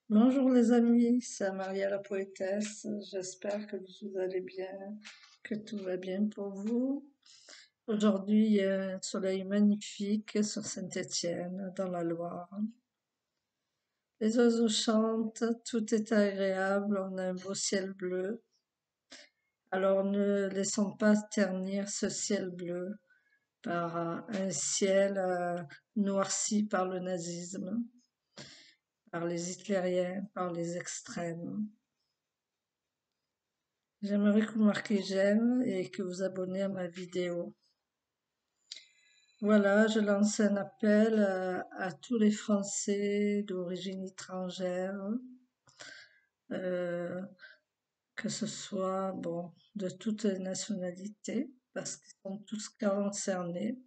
Bonjour les amis, c'est Maria la poétesse. J'espère que vous allez bien, que tout va bien pour vous. Aujourd'hui, il y a un soleil magnifique sur Saint-Étienne, dans la Loire. Les oiseaux chantent, tout est agréable, on a un beau ciel bleu. Alors ne laissons pas ternir ce ciel bleu par un ciel noirci par le nazisme, par les hitlériens, par les extrêmes. J'aimerais que vous marquez j'aime et que vous abonnez à ma vidéo. Voilà, je lance un appel à tous les Français d'origine étrangère, euh, que ce soit bon de toutes les nationalités, parce qu'ils sont tous concernés.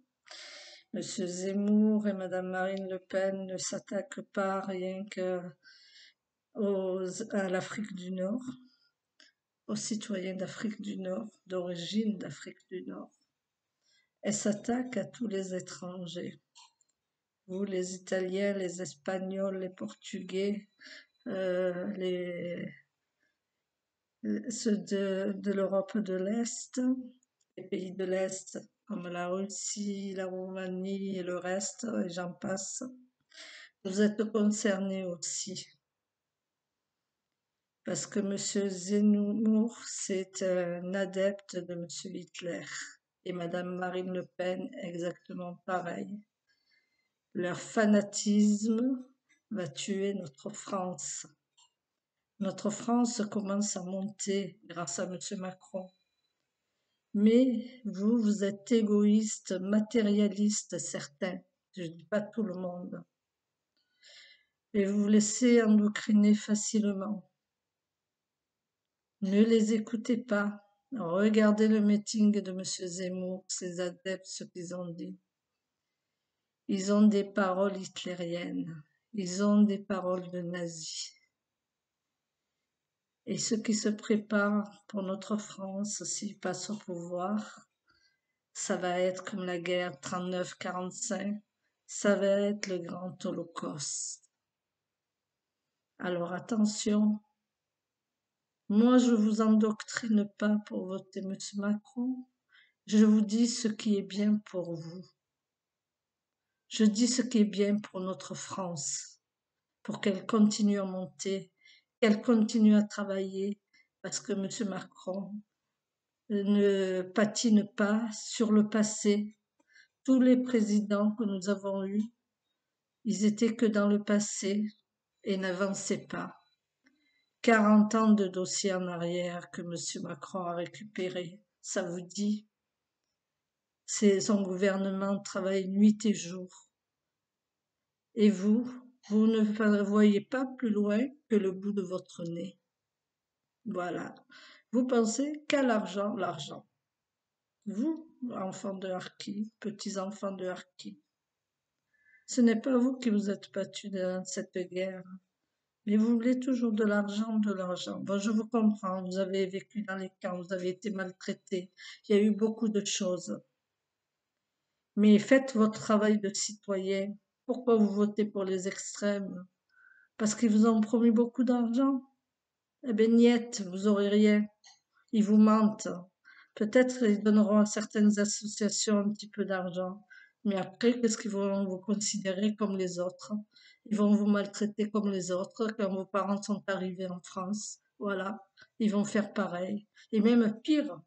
Monsieur Zemmour et Madame Marine Le Pen ne s'attaquent pas rien que à l'Afrique du Nord, aux citoyens d'Afrique du Nord, d'origine d'Afrique du Nord. Elle s'attaque à tous les étrangers. Vous, les Italiens, les Espagnols, les Portugais, ceux de l'Europe de l'Est, les pays de l'Est, comme la Russie, la Roumanie et le reste, et j'en passe. Vous êtes concernés aussi, parce que Monsieur Zemmour, c'est un adepte de Monsieur Hitler, et Madame Marine Le Pen, exactement pareil. Leur fanatisme va tuer notre France. Notre France commence à monter grâce à Monsieur Macron. Mais vous, vous êtes égoïste, matérialiste, certains. Je ne dis pas tout le monde. Et vous vous laissez endocriner facilement. Ne les écoutez pas. Regardez le meeting de Monsieur Zemmour, ses adeptes, ce qu'ils ont dit. Ils ont des paroles hitlériennes. Ils ont des paroles de nazis. Et ceux qui se préparent pour notre France, s'ils passent au pouvoir, ça va être comme la guerre 39-45, ça va être le grand holocauste. Alors attention, moi je vous endoctrine pas pour voter Monsieur Macron, je vous dis ce qui est bien pour vous. Je dis ce qui est bien pour notre France, pour qu'elle continue à monter, qu'elle continue à travailler, parce que Monsieur Macron ne patine pas sur le passé. Tous les présidents que nous avons eus, ils étaient que dans le passé et n'avançaient pas. 40 ans de dossiers en arrière que M. Macron a récupéré, ça vous dit? Son gouvernement travaille nuit et jour. Et vous ne voyez pas plus loin que le bout de votre nez. Voilà. Vous pensez qu'à l'argent, l'argent. Vous, enfants de harkis, petits-enfants de harkis. Ce n'est pas vous qui vous êtes battus dans cette guerre, mais vous voulez toujours de l'argent, de l'argent. Bon, je vous comprends, vous avez vécu dans les camps, vous avez été maltraités, il y a eu beaucoup de choses. Mais faites votre travail de citoyen. Pourquoi vous votez pour les extrêmes? Parce qu'ils vous ont promis beaucoup d'argent? Eh ben, niet, vous aurez rien. Ils vous mentent. Peut-être ils donneront à certaines associations un petit peu d'argent, mais après, qu'est-ce qu'ils vont vous considérer comme les autres? Ils vont vous maltraiter comme les autres quand vos parents sont arrivés en France. Voilà, ils vont faire pareil. Et même pire,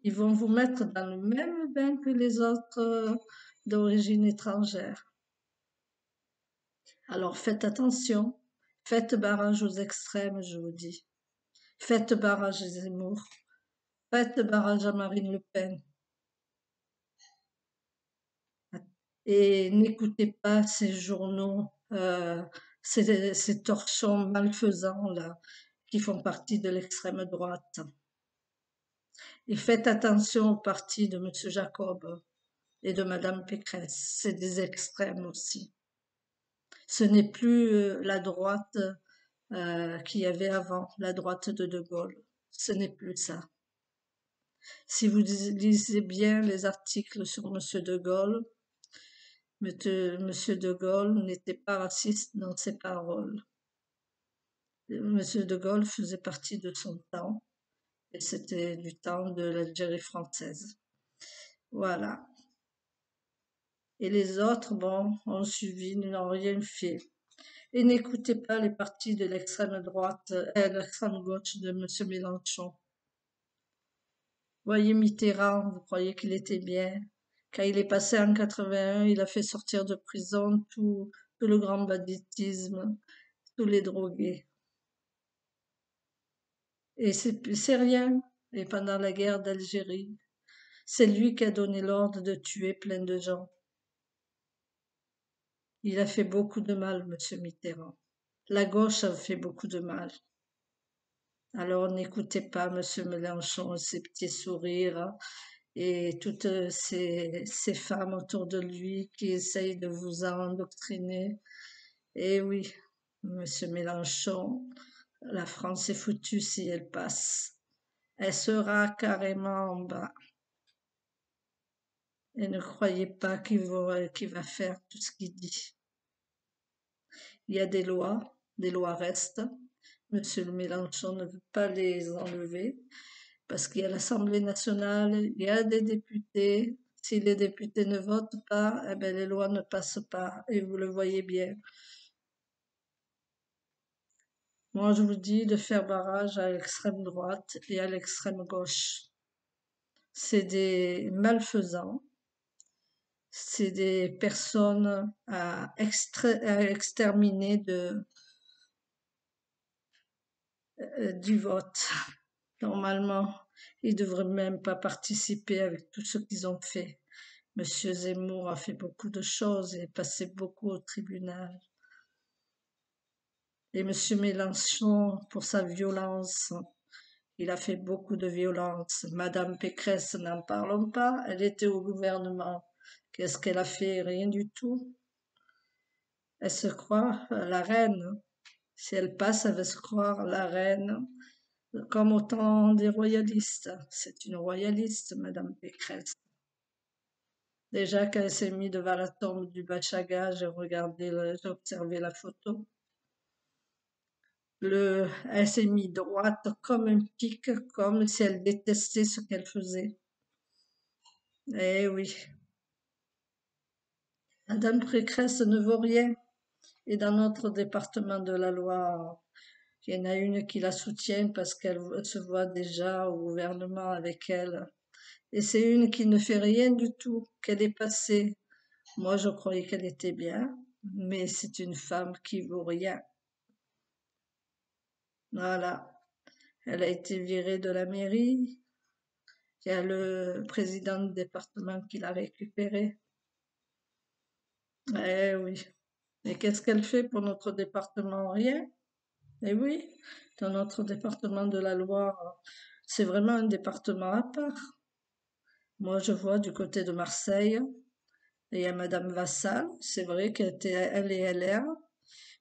ils vont vous mettre dans le même bain que les autres d'origine étrangère. Alors faites attention, faites barrage aux extrêmes, je vous dis. Faites barrage à Zemmour, faites barrage à Marine Le Pen. Et n'écoutez pas ces journaux, ces torchons malfaisants là, qui font partie de l'extrême droite. Et faites attention au parti de Monsieur Jacob et de Madame Pécresse, c'est des extrêmes aussi. Ce n'est plus la droite qu'il y avait avant, la droite de De Gaulle. Ce n'est plus ça. Si vous lisez bien les articles sur Monsieur De Gaulle, Monsieur de Gaulle n'était pas raciste dans ses paroles. Monsieur de Gaulle faisait partie de son temps, et c'était du temps de l'Algérie française. Voilà. Et les autres, bon, ont suivi, n'ont rien fait. Et n'écoutez pas les partis de l'extrême droite, l'extrême gauche de monsieur Mélenchon. Voyez Mitterrand, vous croyez qu'il était bien? Quand il est passé en 81, il a fait sortir de prison tout le grand banditisme, tous les drogués. Et c'est rien. Et pendant la guerre d'Algérie, c'est lui qui a donné l'ordre de tuer plein de gens. Il a fait beaucoup de mal, monsieur Mitterrand. La gauche a fait beaucoup de mal. Alors n'écoutez pas monsieur Mélenchon, ses petits sourires et toutes ces femmes autour de lui qui essayent de vous endoctriner. Et oui, monsieur Mélenchon, la France est foutue si elle passe. Elle sera carrément en bas. Et ne croyez pas qu'il va faire tout ce qu'il dit. Il y a des lois restent. Monsieur Mélenchon ne veut pas les enlever parce qu'il y a l'Assemblée nationale, il y a des députés. Si les députés ne votent pas, eh ben les lois ne passent pas. Et vous le voyez bien. Moi, je vous dis de faire barrage à l'extrême droite et à l'extrême gauche. C'est des malfaisants. C'est des personnes à exterminer du vote. Normalement, ils devraient même pas participer avec tout ce qu'ils ont fait. Monsieur Zemmour a fait beaucoup de choses et est passé beaucoup au tribunal. Et monsieur Mélenchon, pour sa violence, il a fait beaucoup de violence. Madame Pécresse, n'en parlons pas, elle était au gouvernement. Qu'est-ce qu'elle a fait? Rien du tout. Elle se croit la reine. Si elle passe, elle va se croire la reine, comme au temps des royalistes. C'est une royaliste, Madame Pécresse. Déjà qu'elle s'est mise devant la tombe du Bachaga, j'ai observé la photo. Elle s'est mise droite comme un pic, comme si elle détestait ce qu'elle faisait. Eh oui, Madame Pécresse ne vaut rien. Et dans notre département de la Loire, il y en a une qui la soutient parce qu'elle se voit déjà au gouvernement avec elle. Et c'est une qui ne fait rien du tout, qu'elle est passée. Moi, je croyais qu'elle était bien, mais c'est une femme qui vaut rien. Voilà. Elle a été virée de la mairie. Il y a le président du département qui l'a récupérée. Eh oui. Et qu'est-ce qu'elle fait pour notre département? Rien. Eh oui, dans notre département de la Loire, c'est vraiment un département à part. Moi, je vois du côté de Marseille, il y a Madame Vassal, c'est vrai elle est LR,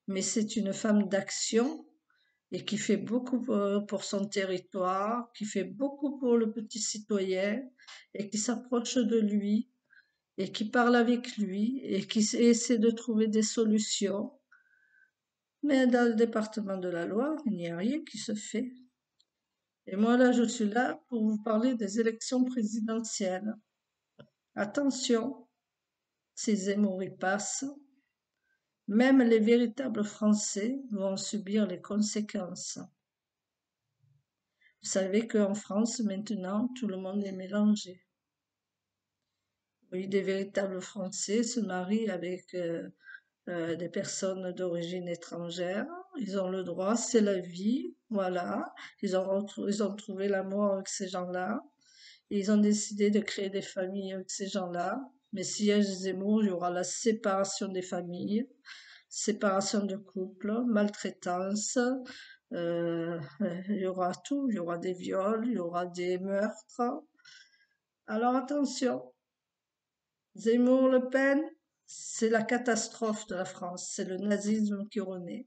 mais c'est une femme d'action et qui fait beaucoup pour son territoire, qui fait beaucoup pour le petit citoyen et qui s'approche de lui et qui parle avec lui et qui essaie de trouver des solutions. Mais dans le département de la Loire, il n'y a rien qui se fait. Et moi, là, je suis là pour vous parler des élections présidentielles. Attention, si Zemmour y passe, même les véritables Français vont subir les conséquences. Vous savez qu'en France, maintenant, tout le monde est mélangé. Oui, des véritables Français se marient avec des personnes d'origine étrangère. Ils ont le droit, c'est la vie, voilà. Ils ont trouvé l'amour avec ces gens-là. Et ils ont décidé de créer des familles avec ces gens-là. Mais s'il y a Zemmour, il y aura la séparation des familles, séparation de couples, maltraitance, il y aura tout, il y aura des viols, il y aura des meurtres. Alors attention, Zemmour, Le Pen, c'est la catastrophe de la France, c'est le nazisme qui renaît.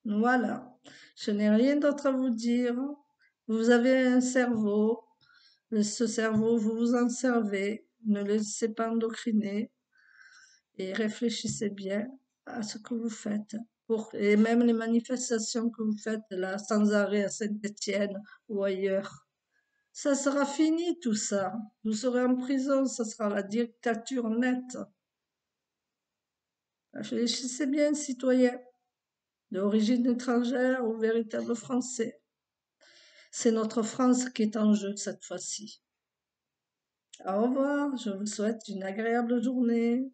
Voilà, je n'ai rien d'autre à vous dire. Vous avez un cerveau, ce cerveau, vous vous en servez, ne le laissez pas endoctriner. et réfléchissez bien à ce que vous faites. Et même les manifestations que vous faites là sans arrêt à Saint-Étienne ou ailleurs. Ça sera fini tout ça. Vous serez en prison, ça sera la dictature nette. Réfléchissez bien, citoyens, d'origine étrangère ou véritable français. C'est notre France qui est en jeu cette fois-ci. Au revoir, je vous souhaite une agréable journée.